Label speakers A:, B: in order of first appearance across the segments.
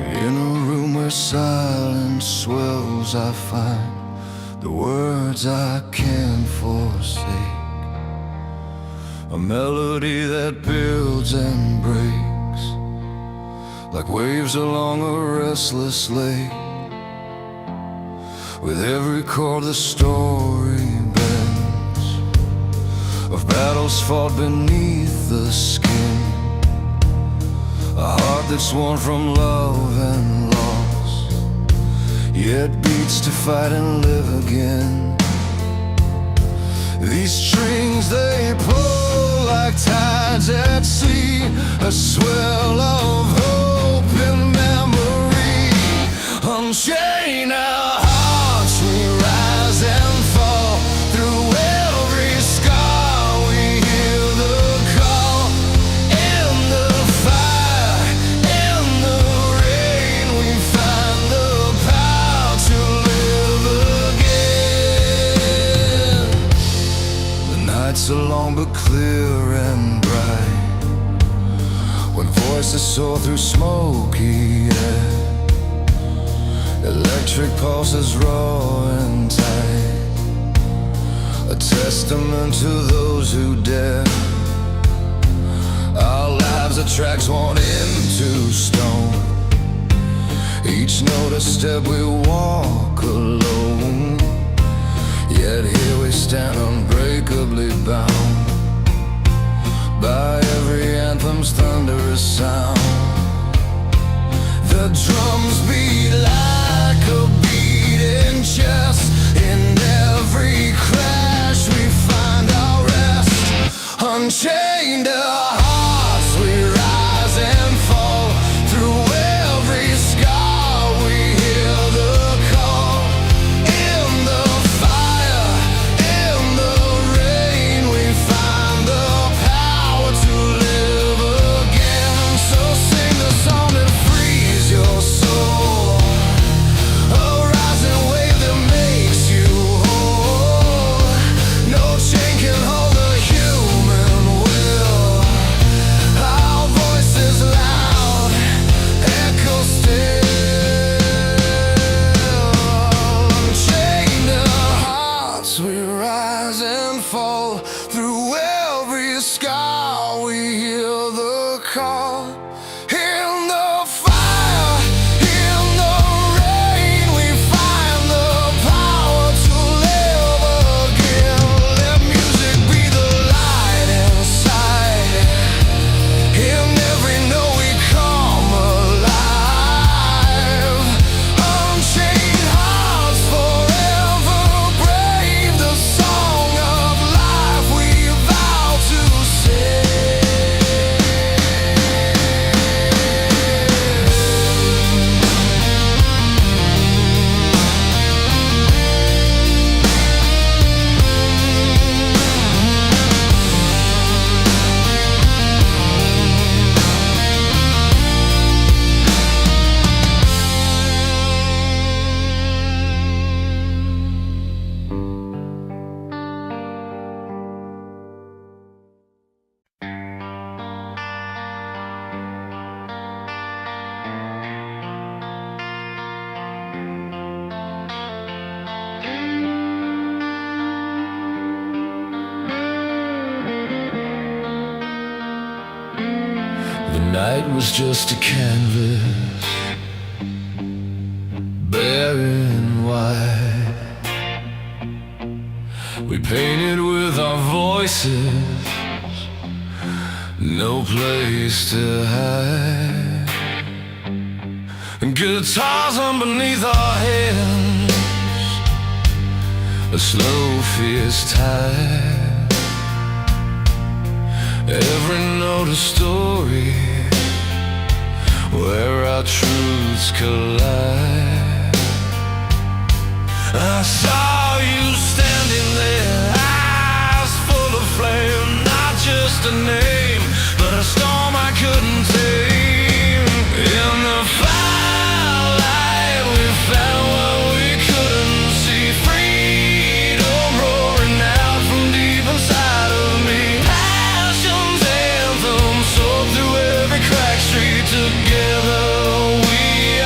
A: In a room where silence swells, I find the words I can't forsake, a melody that builds and breaks like waves along a restless lake. With every chord the story bends of battles fought beneath the skin, a heart that's worn from love and loss, yet beats to fight and live again. These strings they pull like tides at sea, a swell of hope and memory. Unchain our hearts, we rise and fall. Through every scar we hear the call. In the fire, in the rain, we find the power to live again. The nights are long but clear and bright, when voices soar through smoky air, electric pulses raw and tight, a testament to those who dare. Our lives are tracks worn into stone, each note a step we walk alone, yet here we stand unbreakably bound by every anthem's thunderous sound. The drums beat like a beating chest. In every crash we find our rest. Unchained our hearts, we rise and fall. Through every scar we hear the call. In the fire, in the rain, we find the power to live again. So sing the song that frees your soul, a rising wave that makes you whole. No chain can hold the human will. Our voices loud, echo still. Unchained our hearts, we rise and fall. Through every scar we hear the call. In the fire, in the rain, we find the power to live again. Let music be the light inside. In every note we come alive. Unchained hearts forever brave, the song of life we vow to sing. The night was just a canvas, bare and white. We painted with our voices, no place to hide. And guitars underneath our hands, a slow fierce tide. Every note a story where our truths collide. I saw you standing there, eyes full of flame, not just a name, but a storm I couldn't tame. In the firelight we found what we couldn't see, freedom roaring out from deep inside of me. Passion's anthem soared through every crack street. Together we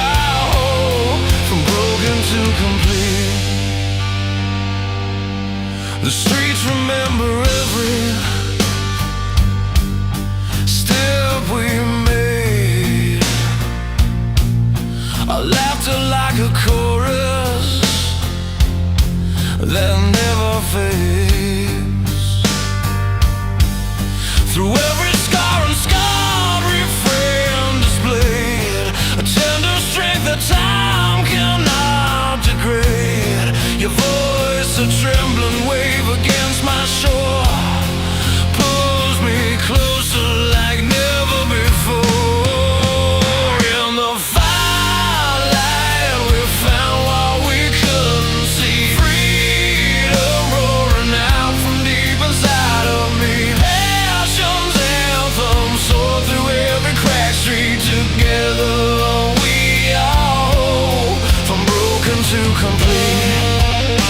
A: complete.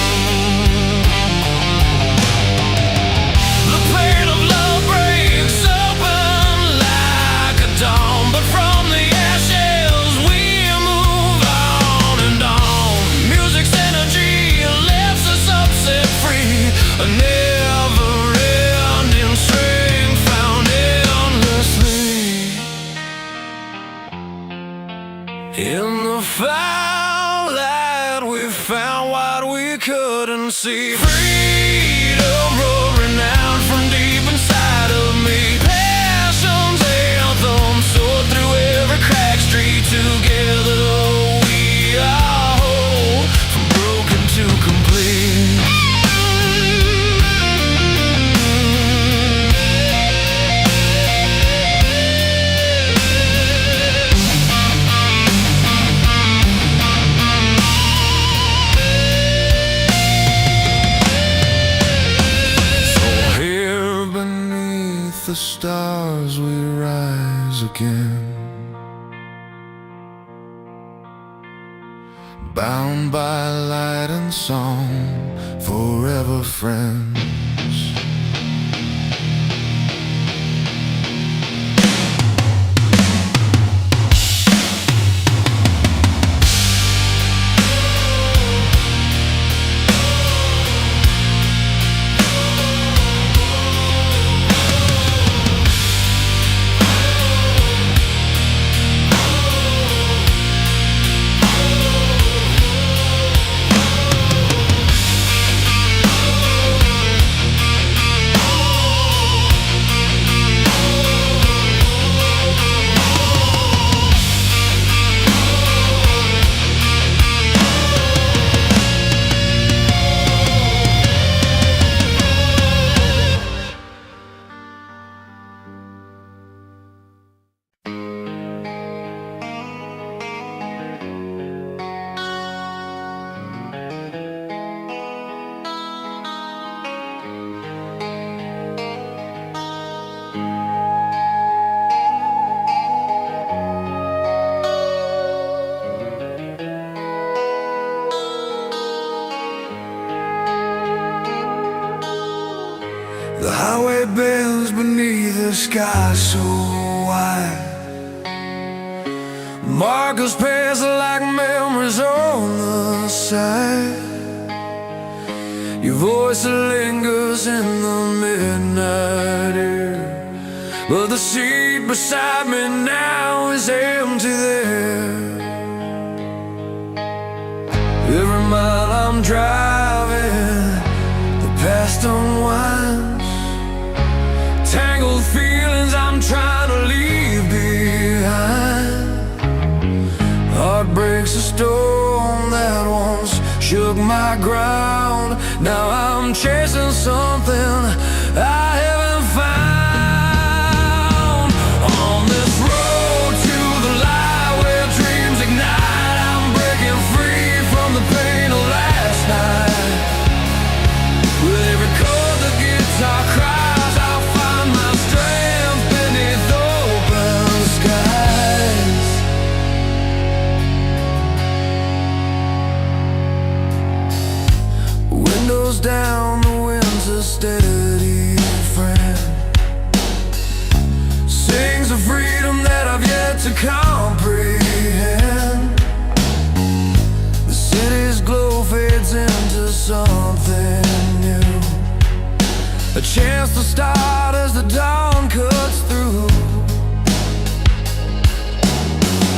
A: The pain of love breaks open like a dawn, but from the ashes we move on and on. Music's energy lifts us up, set free. A never-ending strength found endlessly. In the firelight we found what we couldn't see. Freedom roaring out from deep inside of me. Passion's anthem soared through every crack street. Together we are whole, from broken to complete. The stars we rise again, bound by light and song, forever friends. The highway bends beneath a sky so wide. Markers pass like memories on the side. Your voice lingers in the midnight air, but the seat beside me now is empty there. Every mile I'm driving, the past unwinds. Tangled feelings I'm trying to leave behind. Heartbreak's a storm that once shook my ground. Now I'm chasing something I haven't found. On this road to the light where dreams ignite, I'm breaking free from the pain of last night. With every chord the guitar cries, I'll find my strength beneath open skies. Windows down, the wind's a steady friend. Sings of freedom that I've yet to comprehend. The city's glow fades into something new, a chance to start as the dawn cuts through.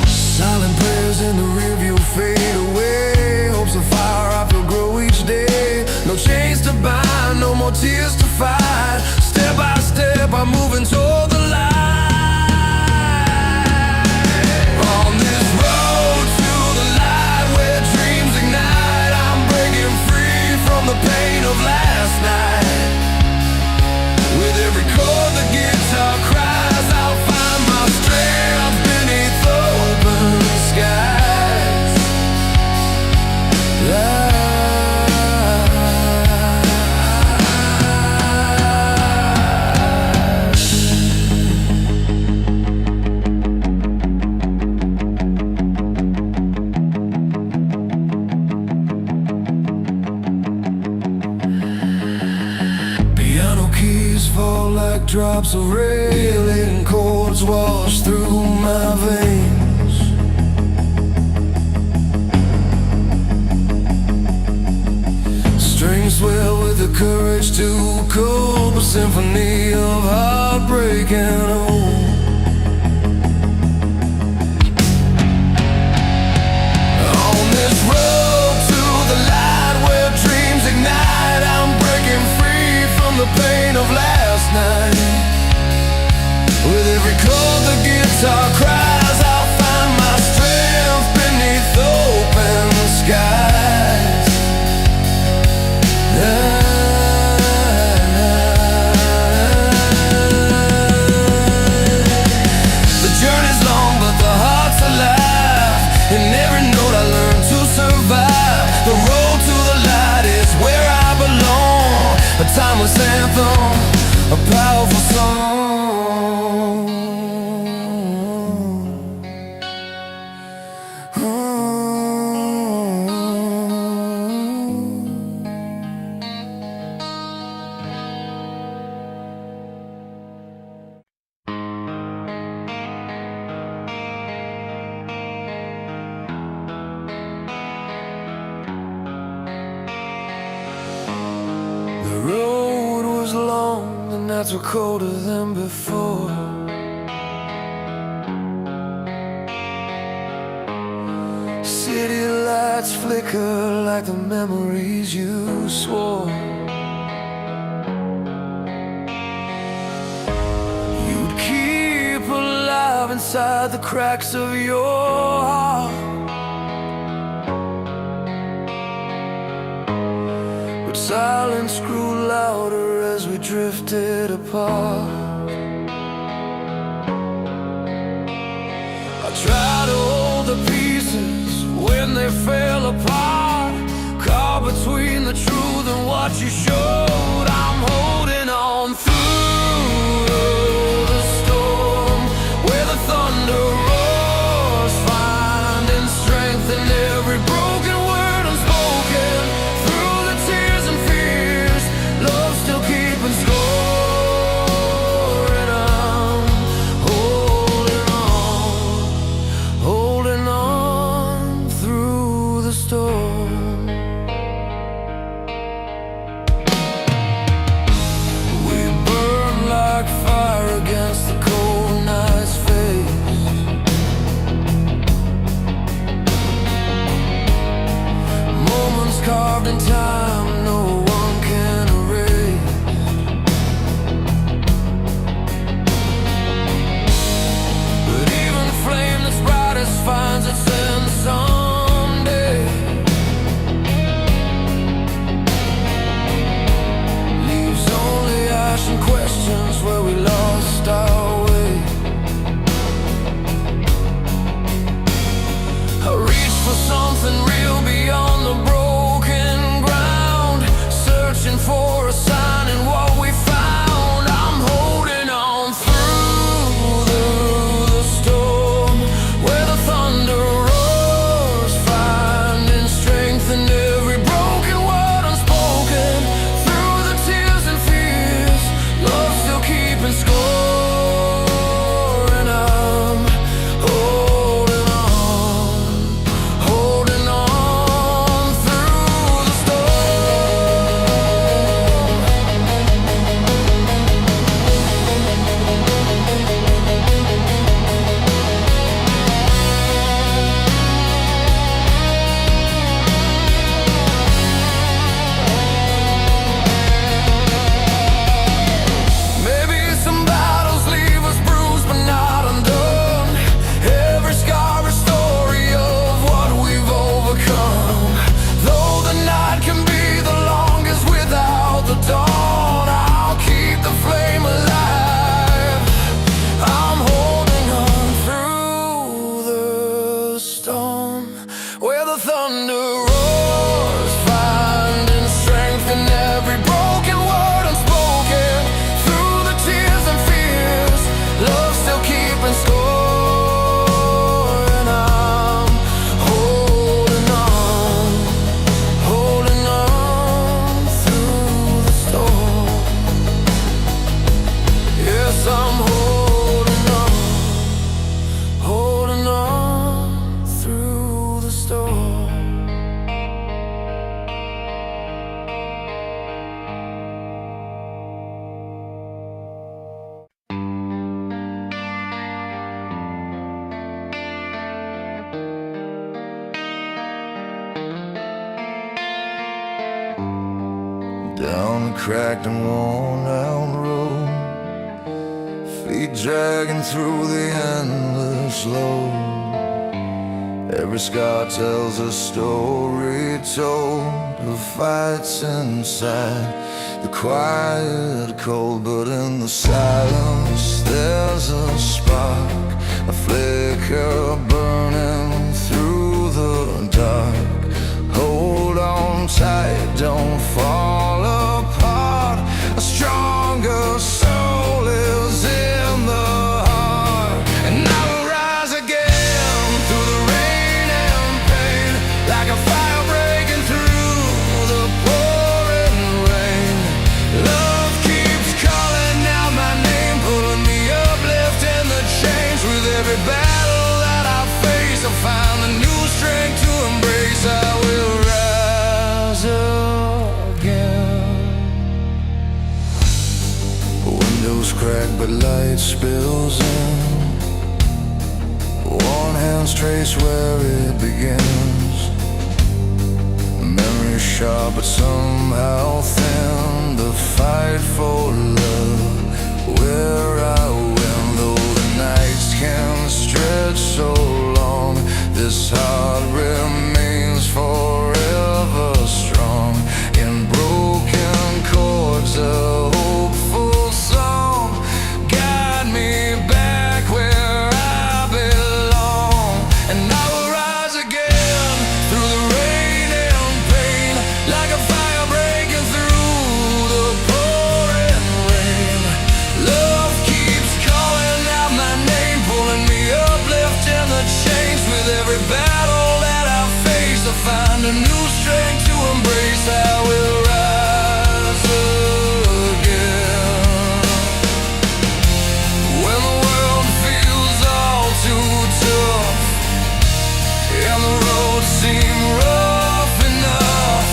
A: Silent prayers in the rearview fade away. Hopes of fire I feel grow each day. No chains to bind, no more tears to fight. Step by step I'm moving toward the light. On this road to the light where dreams ignite, I'm breaking free from the pain of last night. With every chord the guitar cries, I'll find my strength beneath open skies. drops of railing chords wash through my veins. Strings swell with the courage to cope, a symphony of heartbreak and hope. On this road to the light where dreams ignite, I'm breaking free from the pain of last night. With every chord the guitar cries, I'll find my strength beneath open skies. The journey's long but the heart's alive. In every note I learn to survive. The road to the light is where I belong. A timeless anthem, a powerful song. The road was long, the nights were colder than before. City lights flicker like the memories you swore you'd keep alive inside the cracks of your heart. But silence grew louder as we drifted apart. I tried to hold the pieces when they fell apart, caught between the truth and what you showed. I'm holding on through the storm, where the thunder roars, finding strength in every broken word unspoken. Through the tears and fears, love still keeping score. And I'm holding on through the storm. We burn like fire against the cold night's face. Moments carved in time, no one can erase. But even flame that's brightest finds its end someday. Leaves only ash and questions where we lost our way. I reach for something real beyond the broken ground, searching for a sign in what we found. I'm holding on through the storm, where the thunder roars, finding strength in every broken word unspoken. Through the tears and fears, love still keeping score. And I'm holding on through the storm. Maybe some battles leave us bruised but not undone. Every scar a story of what we've overcome. Though the night can be the longest without the dawn, I'll keep the flame alive. I'm holding on through the storm, where the thunder roars, finding strength in every broken word unspoken. Through the tears and fears, love still keeping score. And I'm holding on through the storm. Yes, down the cracked and worn-out road, feet dragging through the endless load. Every scar tells a story told of fights inside the quiet cold, but in the silence there's a spark, a flicker burning through the dark. Hold on tight, don't fall apart. A stronger soul is in the heart, and I will rise again through the rain and pain, like a fire breaking through the pouring rain. Love keeps calling out my name, pulling me up, lifting the chains. With every battle that I face, I find a new strength to embrace. I will rise again. Windows crack but light spills in. Worn hands trace where it begins. Memory sharp but somehow thin. The fight for love, where I win. Though the nights can stretch so long, this heart remains forever strong. In broken chords, a hopeful song, guide me back where I belong. And I will rise again through the rain and pain, like a fire breaking through the pouring rain. Love keeps calling out my name, pulling me up, lifting the chains. With every battle that I face, I find a new strength to embrace. I will rise again. When the world feels all too tough and the road seems rough enough,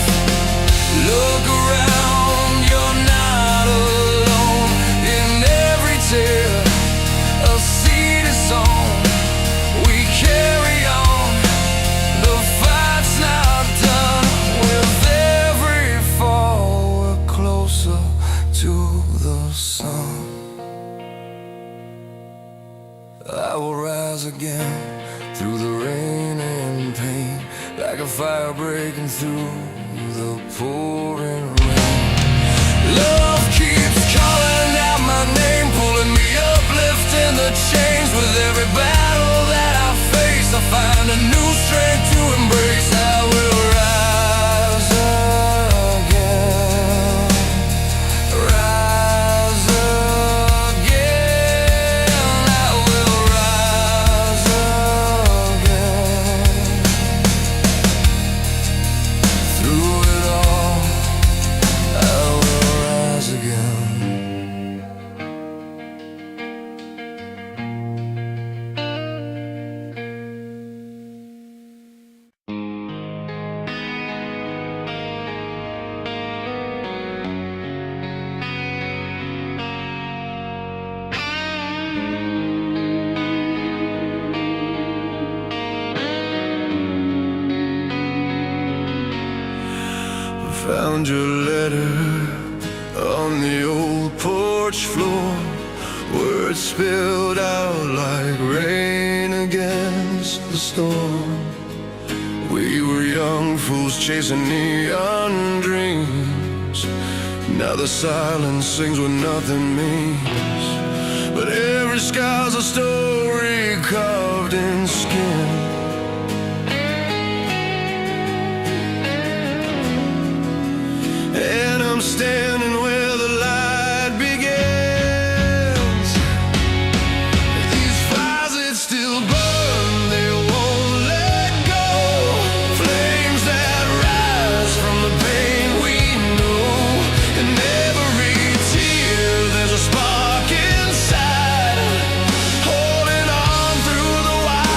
A: look around, you're not alone. In every tear, a seed is sown. We carry on, the fight's not done. With every fall, we're closer to the sun. I will rise again through the rain and pain, like a fire breaking through the pouring rain. Love keeps calling out my name, pulling me up, lifting the chains. With every battle that I face, I find a new strength to embrace. I will rise again, rise again. I will rise again. Through it all, I will rise again. Found your letter on the old porch floor, words spilled out like rain against the storm. We were young fools chasing neon dreams. Now the silence sings what nothing means, but every scar's a story carved in skin. And I'm standing where the light begins. These fires that still burn, they won't let go. Flames that rise from the pain we know. In every tear there's a spark inside, holding on through the wild.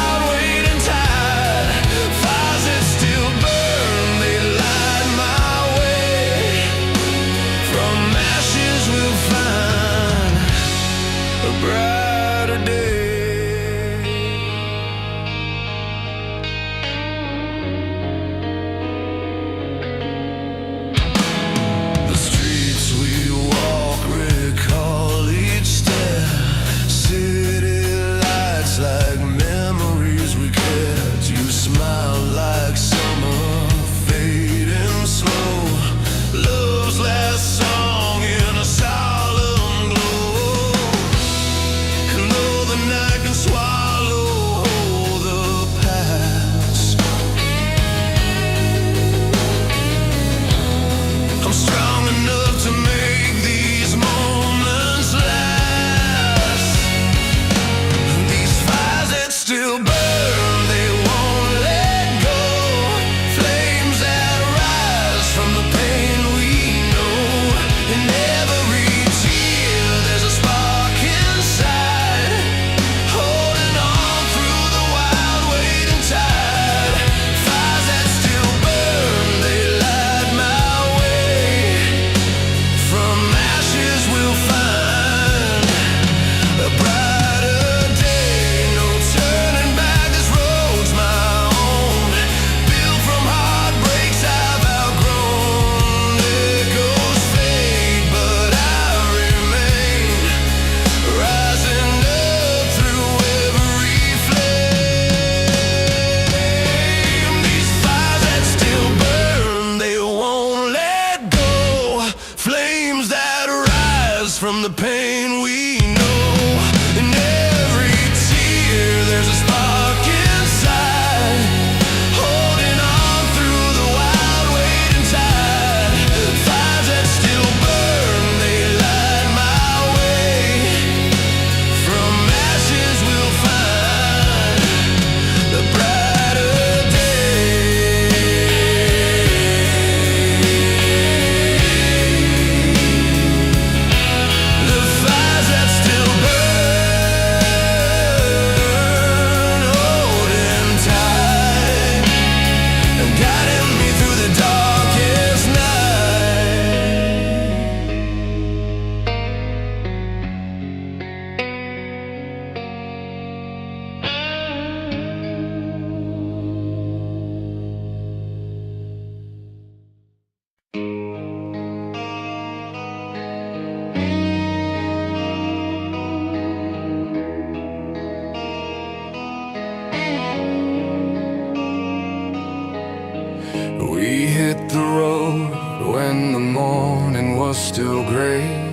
A: We hit the road when the morning was still gray,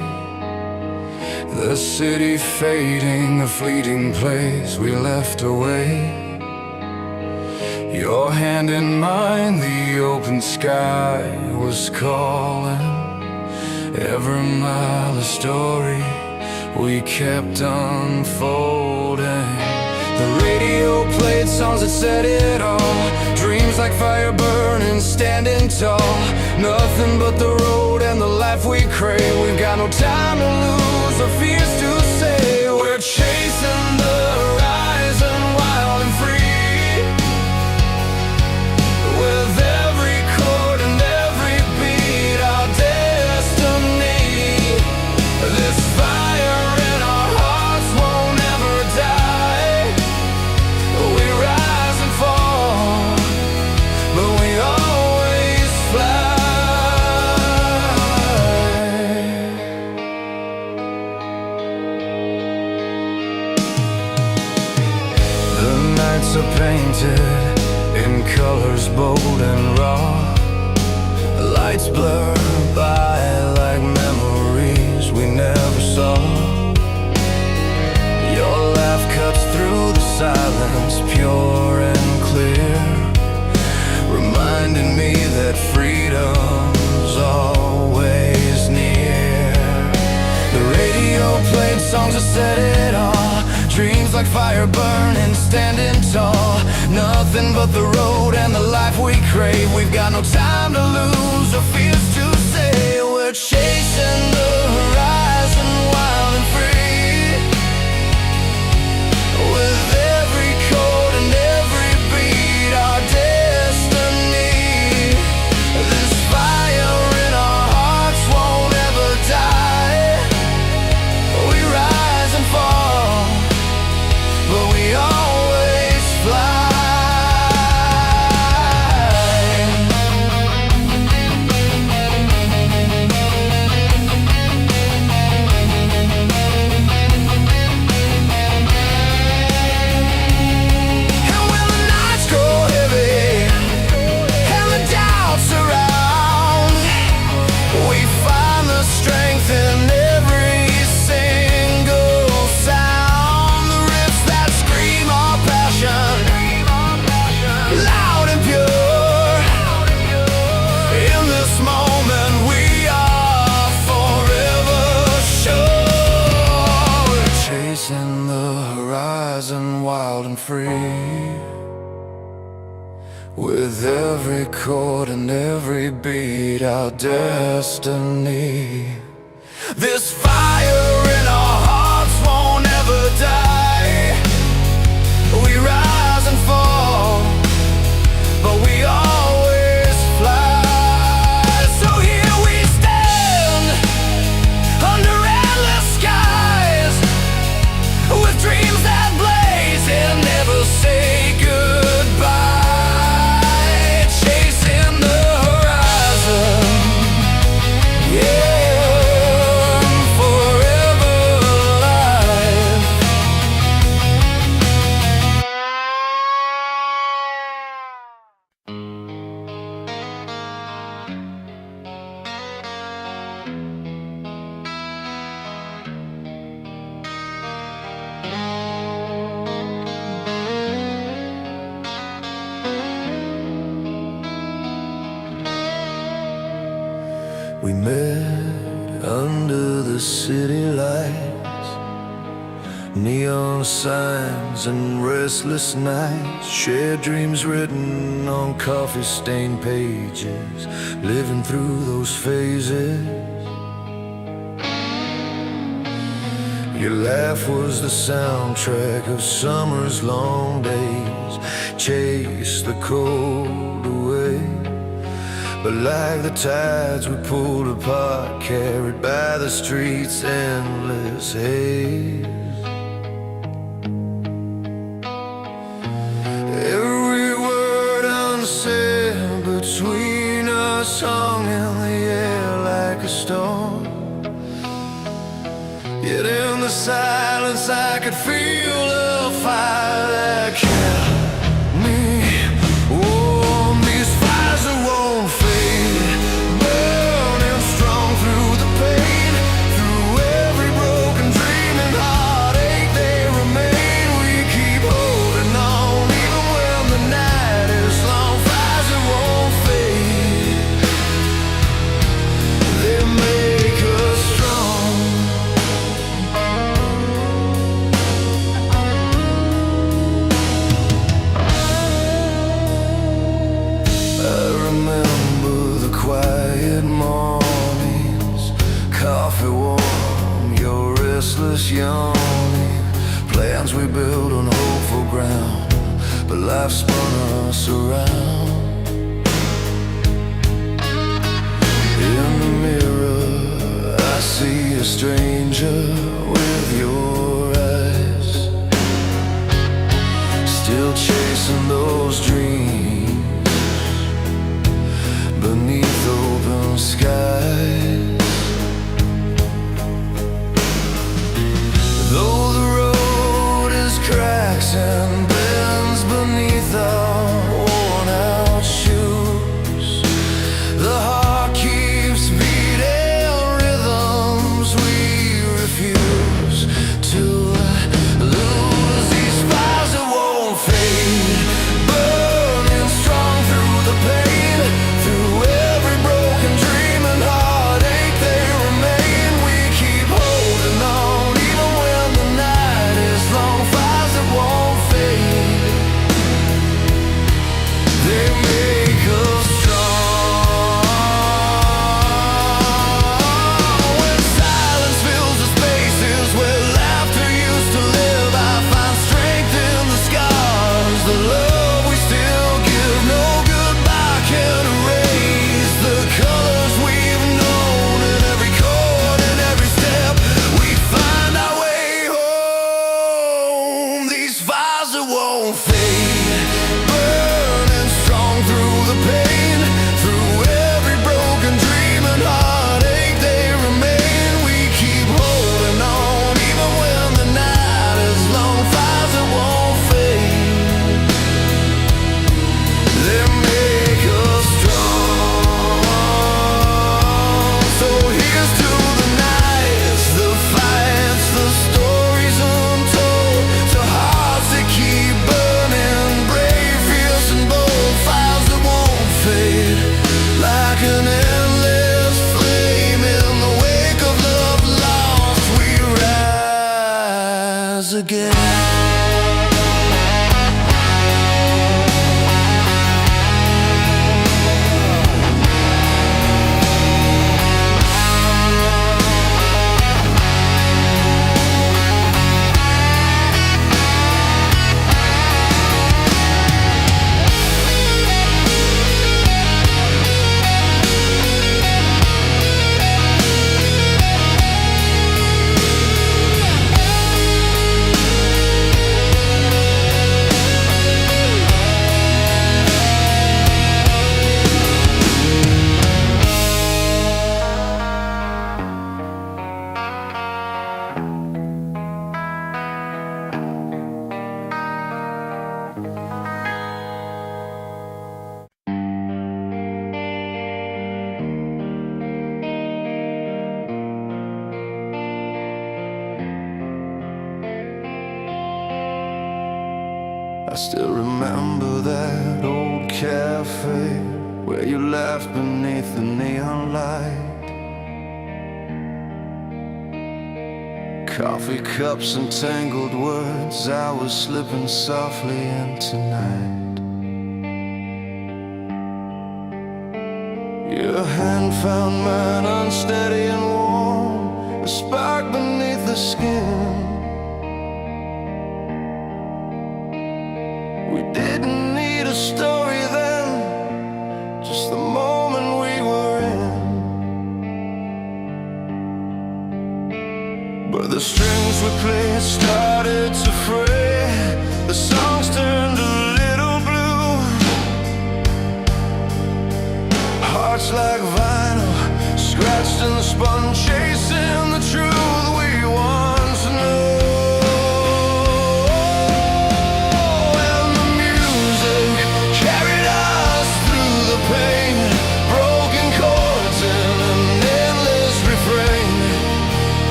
A: the city fading, a fleeting place we left away. Your hand in mine, the open sky was calling. Every mile a story we kept unfolding. The radio played songs that said it all, dreams like fire burning, standing tall. Nothing but the road and the life we crave. We've got no time to lose or fears to say. We're chasing the horizon, wild and free, with every chord and every beat our destiny. This fire in our hearts won't ever die. We rise and fall, but we always fly. The nights are painted in colors bold and raw. Lights blur by like memories we never saw. Your laugh cuts through the silence, pure and clear, reminding me that freedom's always near. The radio played songs that said it all, dreams like fire burning, standing tall. Nothing but the road and the life we crave. We've got no time to lose or fears to say. We're chasing the horizon, wild and free, with every chord and every beat our destiny. This fire in our hearts won't ever die. We rise and fall, but we always fly. And when the nights grow heavy and the doubts surround, we find the strength in every single sound. The riffs that scream our passion, loud and pure. In this moment we are forever sure. We're chasing the horizon, wild and free, with every chord and every beat our destiny. This fire in our hearts won't ever die. We rise and fall, but we always fly. So here we stand under endless skies, with dreams that blaze and never say goodbye. Chasing the horizon, yeah, forever alive. We met under the city lights, neon signs and restless nights, shared dreams written on coffee-stained pages, living through those phases. Your laugh was the soundtrack of summer's long days, chased the cold away. But like the tides we pulled apart, carried by the street's endless haze. Every word unsaid between us hung in the air like a storm. Yet in the silence I could feel a fire that kept but life spun us around. In the mirror, I see a stranger with your eyes, still chasing those dreams beneath open skies. Though the road is cracks and bends beneath our worn out shoes, the heart keeps beating rhythms we refuse to lose. These fires that won't fade, burning strong through the pain, through every broken dream and heartache they remain. We keep holding on even when the night is long. Fires that won't fade, they make us strong. When silence fills the spaces where laughter used to live, I find strength in the scars. The love we still give, no goodbye can erase the colors we've known. In every chord and every step, we find our way home. These fires that won't fade, burning strong through the pain, through every broken dream and heartache they remain. We keep holding on even when the night is long. Fires that won't fade, they make us strong. So here's to the nights, the fights, the stories untold, to hearts that keep burning, brave, fierce and bold. Fires that won't fade, like an endless flame. In the wake of love lost, we rise again. I still remember that old cafe where you laughed beneath the neon light. Coffee cups and tangled words, I was slipping softly into night. Your hand found mine unsteady and warm, a spark beneath the skin. We didn't need a story then, just the moment we were in. But the strings we played started to fray, the songs turned a little blue. Hearts like vinyl, scratched and spun, chasing the truth we once knew.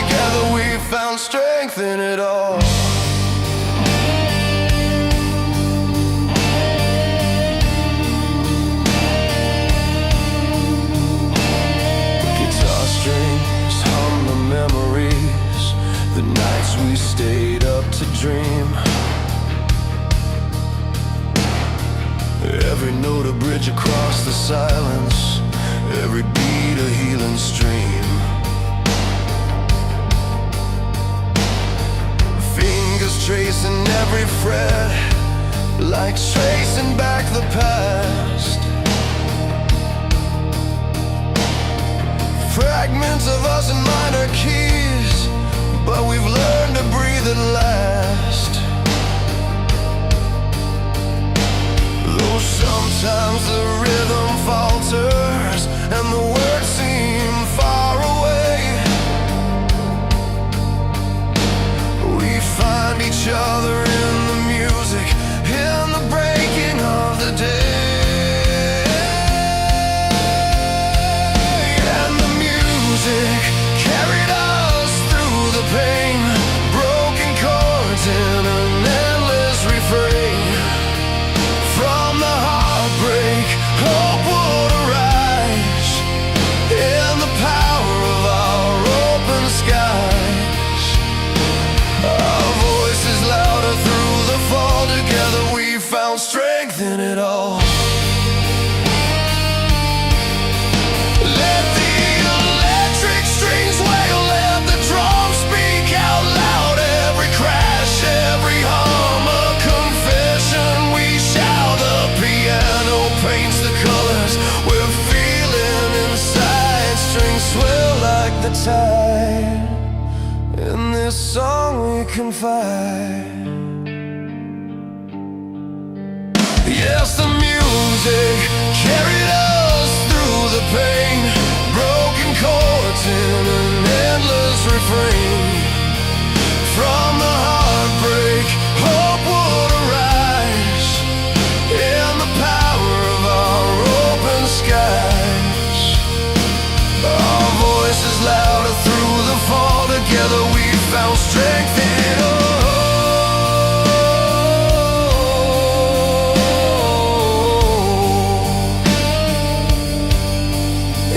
A: Together every note a bridge across the silence, every beat a healing stream. Fingers tracing every fret, like tracing back the past. Fragments of us in minor keys, but we've learned to breathe at last. Though sometimes the rhythm falters and the words seem far away, we find each other in the music, in the breaking of the day. And the music carried us through the pain, broken chords in an endless refrain. From the heartbreak, hope would arise, in the power of our open skies. Our voices louder through the fall, together we found strength in it all. Let the electric strings wail, let the drums speak out loud. Every crash, every hum, a confession we shout. The piano paints the colors we're feeling inside. Strings swell like the tide, in this song we confide. Yes, the music carried us through the pain, broken chords in an endless refrain. From the heartbreak, hope would arise, in the power of our open skies. Our voices louder through the fall, together we found strength in it all.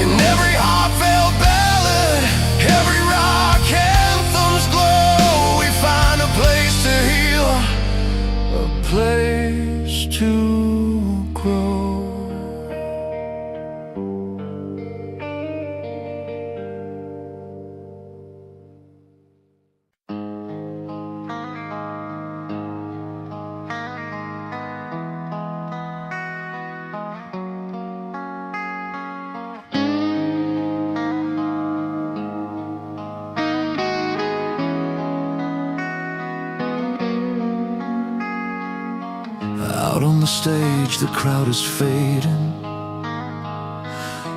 A: In every heartfelt ballad, every rock anthem's glow, we find a place to heal, a place to grow. Out on the stage, the crowd is fading.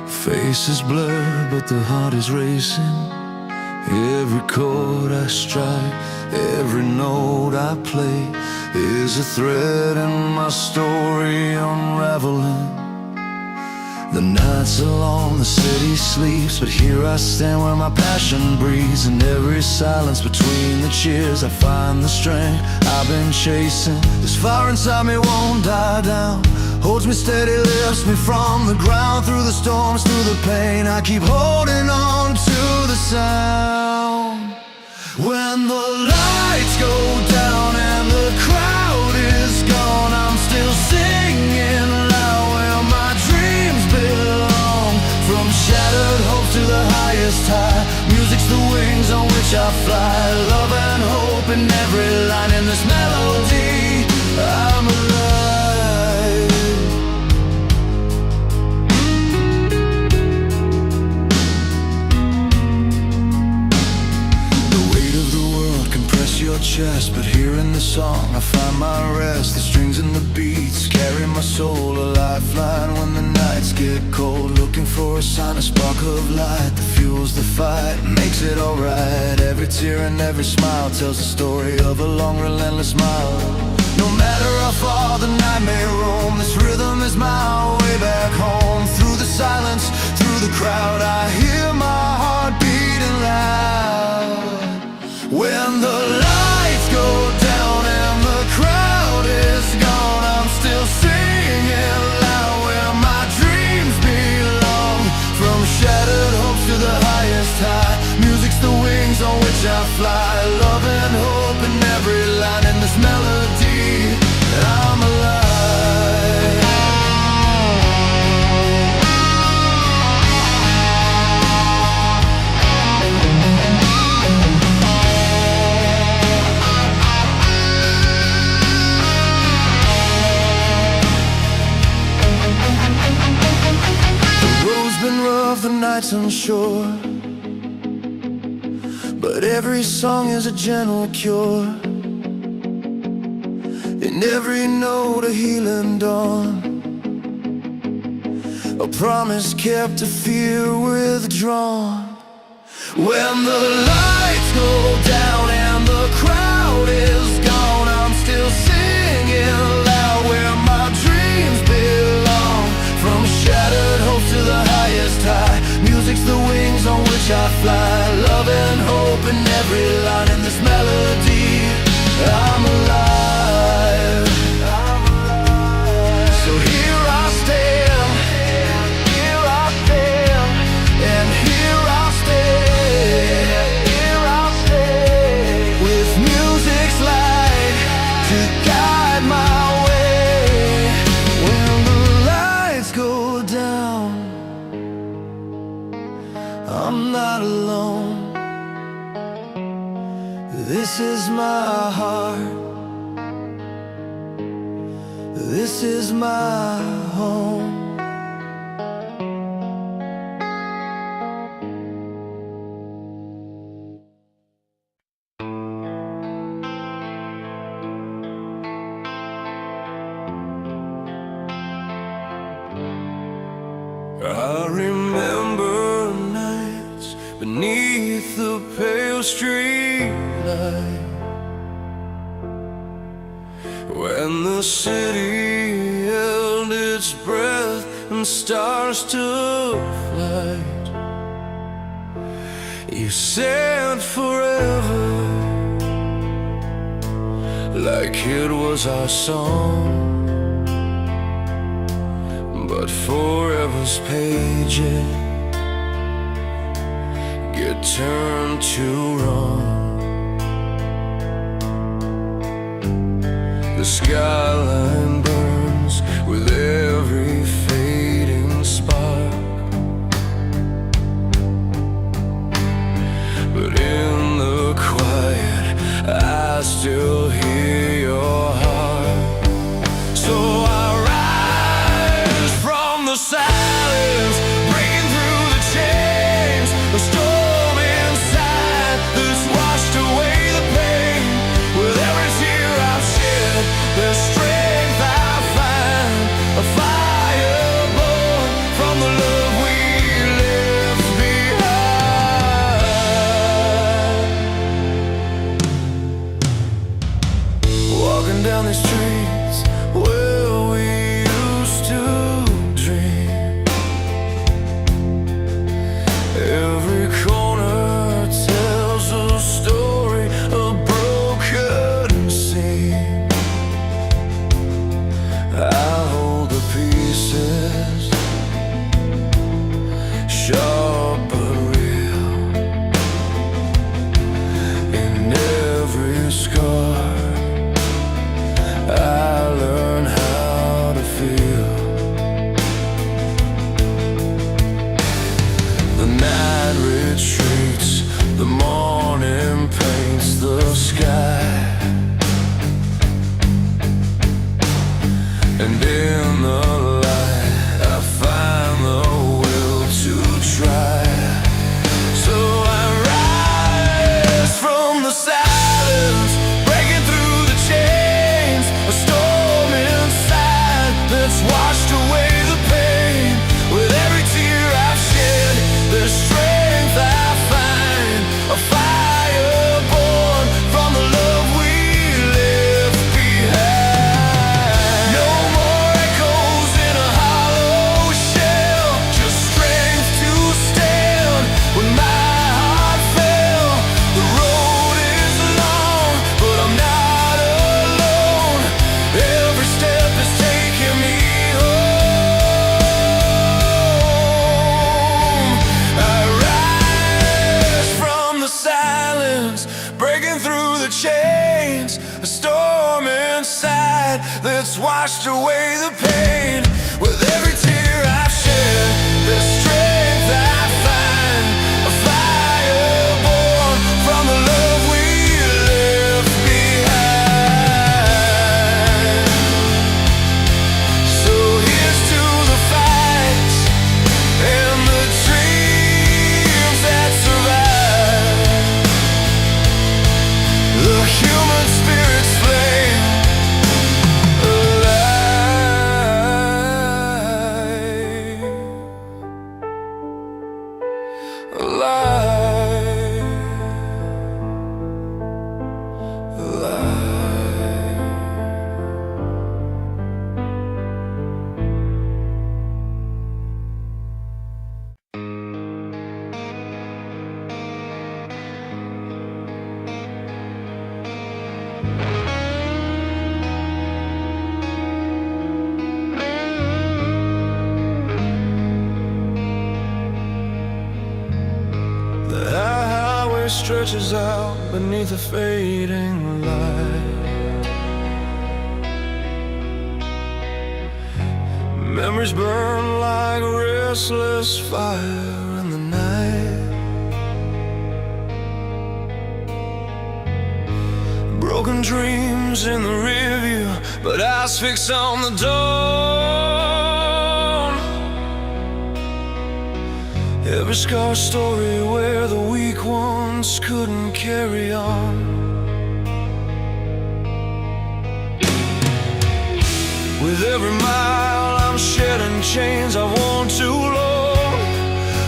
A: Faces blur, but the heart is racing. Every chord I strike, every note I play is a thread in my story unraveling. The nights are long, the city sleeps, but here I stand where my passion breathes. In every silence between the cheers, I find the strength I've been chasing. This fire inside me won't die down, holds me steady, lifts me from the ground. Through the storms, through the pain, I keep holding on to the sound. When the lights go down and the crowd is gone, I'm still singing loud where my dreams belong. From shattered hopes to the highest high, music's the wings on which I fly. Love and hope in every line in this melody, I'm alive. The weight of the world can press your chest, but here in the song I find my rest. The strings and the beats carry my soul, a lifeline when the nights get cold. Looking for a sign, a spark of light that fuels the fight, makes it alright. Every tear and every smile tells the story of a long, relentless mile. No matter how far the night may roam, this rhythm is my way back home. Through the silence, through the crowd, I hear my heart beating loud. When the lights go down and the crowd is gone, I'm still singing loud where my dreams belong. From shattered hopes to the highest high, music's the wings on which I fly. Love and hope in every line in this melody, I'm alive. nights unsure, but every song is a gentle cure. In every note a healing dawn, a promise kept, a fear withdrawn. When the lights go down and the crowd is gone, I'm still singing loud where my dreams belong. From shattered hopes to the highest high, music's the wings on which I fly. Love and hope in every line in this melody. I'm alive. So here I stand, here I stand, and here I'll stay, here I'll stay, with music's light to guide my way. When the lights go down, I'm not alone. This is my heart, this is my home. I remember nights beneath the pale street light, when the city held its breath and stars took flight. You said forever, like it was our song, but forever's pages get turned to wrong. The skyline burns with every fading spark, but in the quiet I still hear your heart. So I rise from the silence, breaking through the chains, a storm inside that's washed away the pain. With every tear I've shed, there's strength I find, a fire born from the love we left behind. Walking down these streets where we used to dream, every corner tells a story, a broken scene. I hold the pieces, sharp but real. In every scar I learn how to feel. The night retreats, the morning paints the sky, and in the light I find the will to try. So I rise from the silence, breaking through the chains, a storm inside that's washed away the pain. With every tear I've shed, there's strength I find, a fire born from the love we left behind. No more echoes in a hollow shell, just strength to stand when my heart fell. The road is long, but I'm not alone. Every step is taking me home. I rise from the silence, breaking through the chains, a storm inside that's washed away the pain. With every tear I've shed, there's strength I find, a fire born from the love we left behind. So here's to the fights and the dreams highway stretches out beneath a fading light. Memories burn like a restless fire in the night. Broken dreams in the rearview, but eyes fixed on the dawn. Every scar story where the weak ones couldn't carry on. With every mile I'm shedding chains I've worn too long.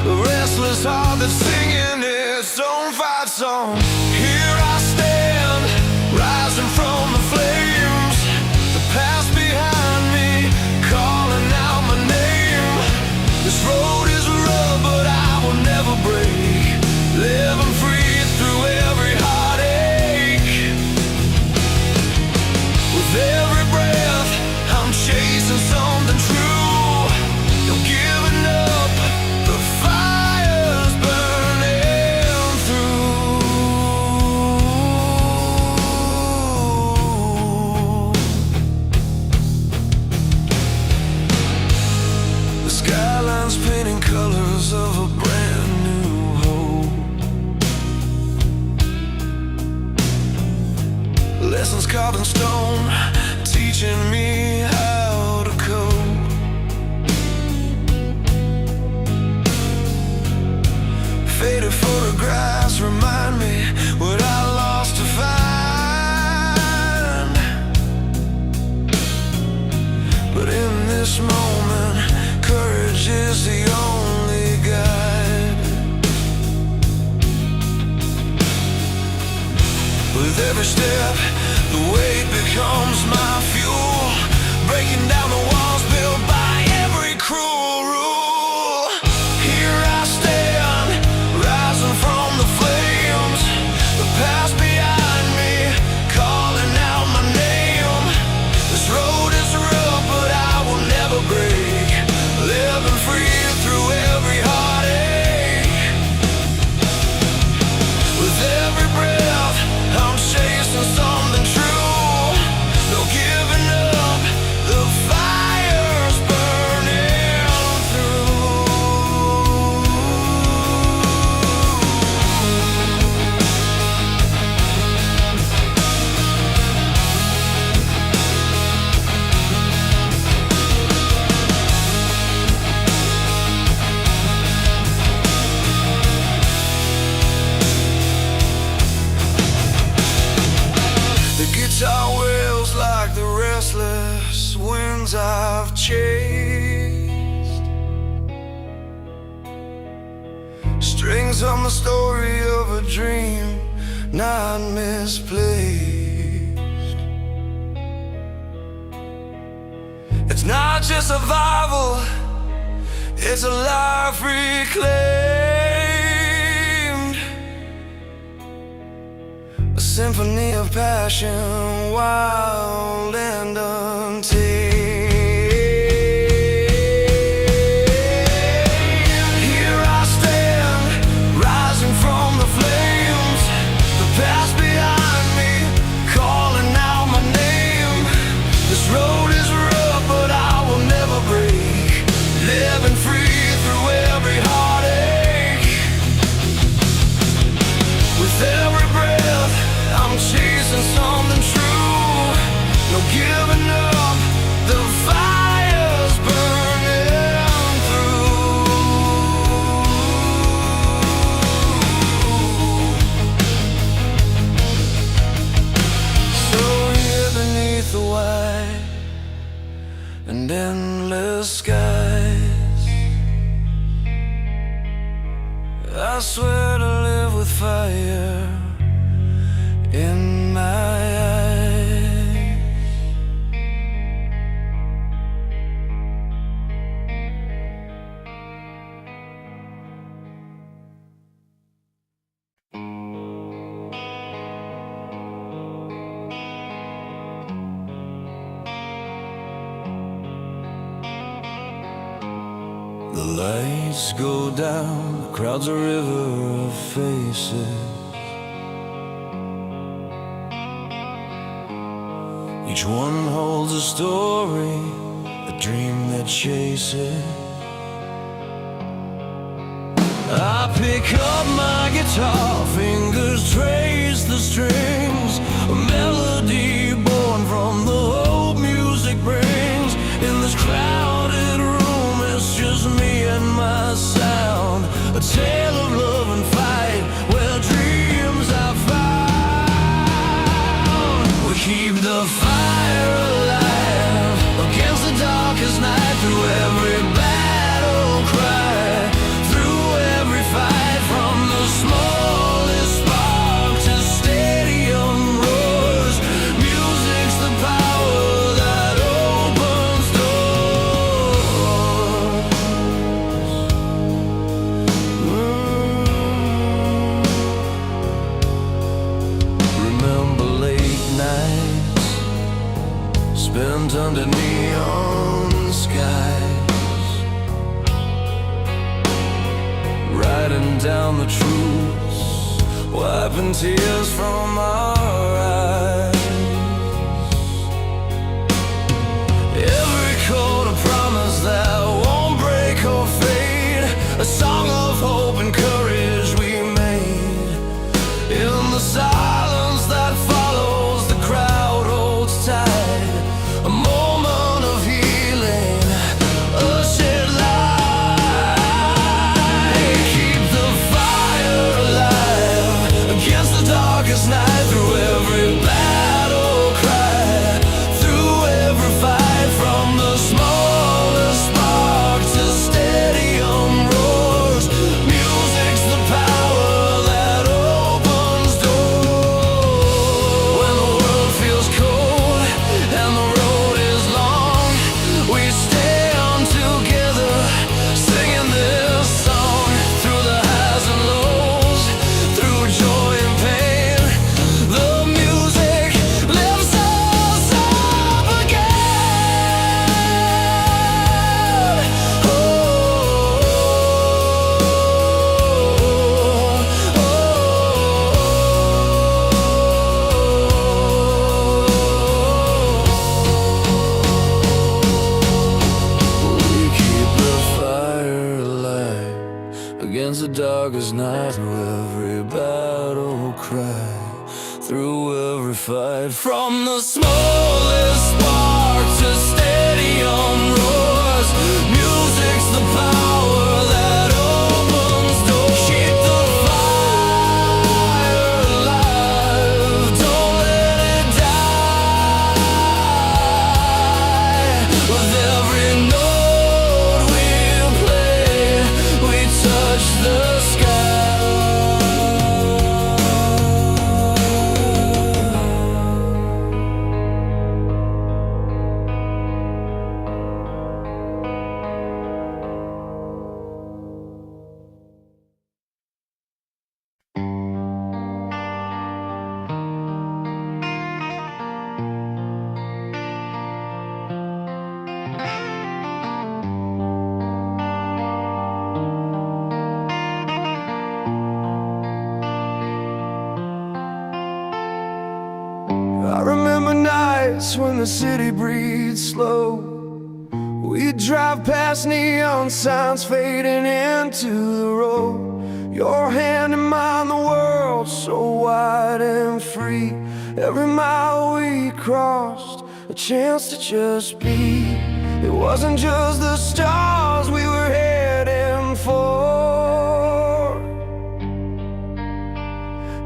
A: The restless heart that's singing its own fight song. Here I stand, rising from the flames, the past behind me, calling out my name. This road is rough, but I will never break, living free through every heartache. With every breath I'm chasing something true, no giving up, the fire's burning through. The skyline's painting colors of a brand new hope. Lessons carved in stone, teaching me how to cope. Faded photographs remind me what I lost to find. But in this moment, courage is the only guide. With every step, the weight becomes my fuel, breaking down the walls built by every cruel rule. Here I stand, rising from the flames, the past behind me, calling out my name. This road is rough, but I will never break, living free through every heartache. With every breath I'm chasing something true, no giving up, the fire's burning through. The guitar wails like the restless winds I've chased. Strings on the story of a dream not misplaced. It's not just survival, it's a life reclaimed. A symphony of passion, wild and untamed. Here I stand, rising from the flames, the past behind me, calling out my name. This road is rough, but I will never break, living free through every heartache. With every breath I'm chasing something true, no giving up, the fire's burning through. So here beneath the white and endless skies, I swear to live with fire in my eyes. The lights go down, the crowd's a river of faces. Each one holds a story, a dream that chases. I pick up my guitar, fingers trace the strings, a melody born from the hope music brings. In this crowded room, it's just me and my sound, a tale of love and fight, where dreams are found. We keep the fire alive against the darkest night, through every battle cry, through every fight, from the smallest spark to stadium roars. Music's the power that opens doors. Remember late nights spent under neon skies, writing down the truths, wiping tears from our eyes. Every chord a promise that won't break or fade, a song of hope and courage we made. In the silence that follows, the crowd holds tight, a moment of healing, a shared light. Keep the fire alive against the darkest night, through every battle cry, through every fight, from the smallest spark to stadium roars. Music's the power that opens doors. When the world feels cold and the road is long, we stand together singing this song. Through the highs and lows, through joy and pain, the music lifts us up again. Oh, we keep the fire alive against the darkest night, through every battle cry, through every fight, from the smallest spark to stadium roars. Music's the power that opens doors. Keep the fire alive, don't let it die. With every note we play, we touch the sky. I remember nights when the city breathes slow. We'd drive past neon signs fading into the road. Your hand in mine, the world so wide and free. Every mile we crossed, a chance to just be. It wasn't just the stars we were heading for,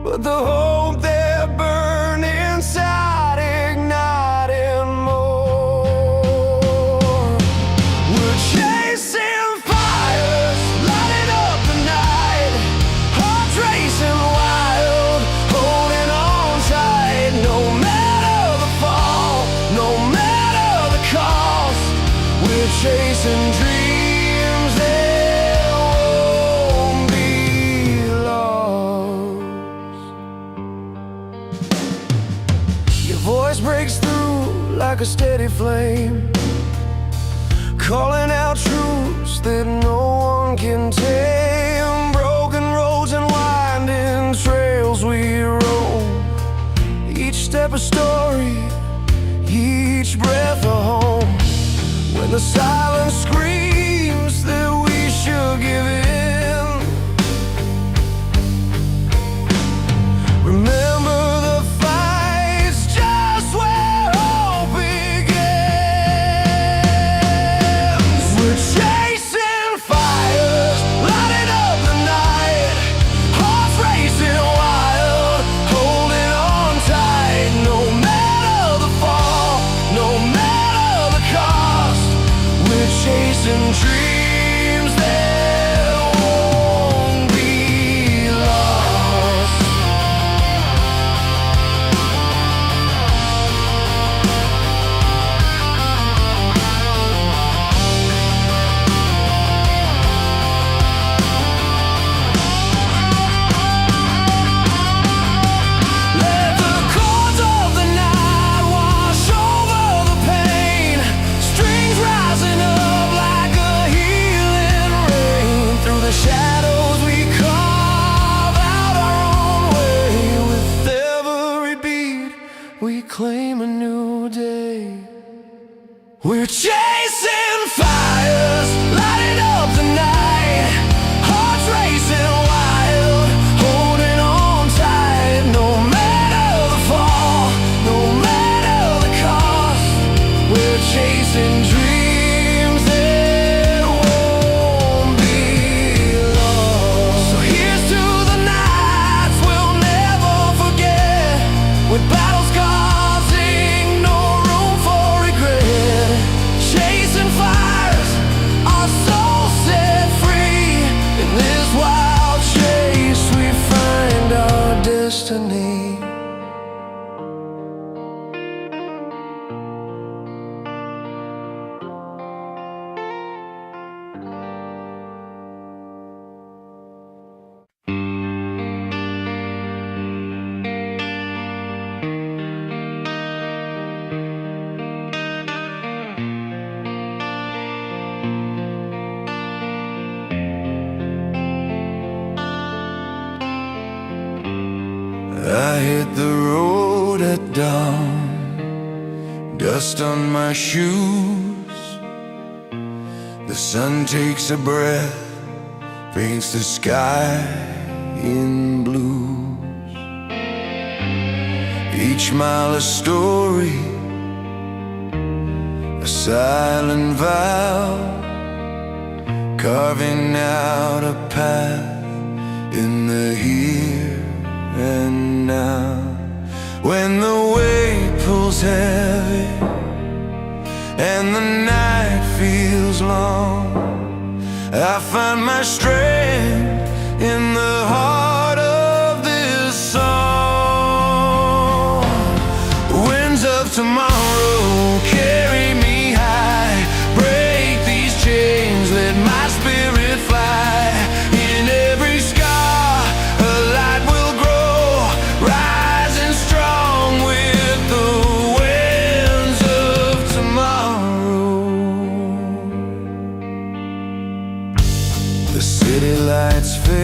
A: but the hope that burned inside, igniting more. We're chasing fires, lighting up the night, hearts racing wild, holding on tight. No matter the fall, no matter the cost, we're chasing dreams that won't be lost. Your voice breaks through like a steady flame, calling out truths that no one can tame. Broken roads and winding trails we roam, each step a story, the silent screams that we should give in. Remember the fights just where hope begins. We're chasing fires, lighting up the night, hearts racing wild, holding on tight. No matter the fall, no matter the cost, we're chasing dreams that won't be lost. Let the chords of the night wash over the pain, strings rising up like a healing rain. Through the shadows we carve out our own way. With every beat we claim a new day. We're chasing fires, lighting up the night, hearts racing wild, holding on tight. No matter the fall, no matter the cost, we're chasing dreams that won't be lost. So here's to the nights we'll never forget, with battles causing no room for regret. Chasing fires, our souls set free. In this wild chase we find our destiny. I hit the road at dawn, dust on my shoes. The sun takes a breath, paints the sky in blues. Each mile a story, a silent vow, carving out a path in the here and now. When the weight pulls heavy and the night feels long, I find my strength in the heart of this song. Winds of tomorrow carry me high, break these chains, let my spirit fly. In every scar a light will grow, rising strong with the winds of tomorrow. The city lights fade.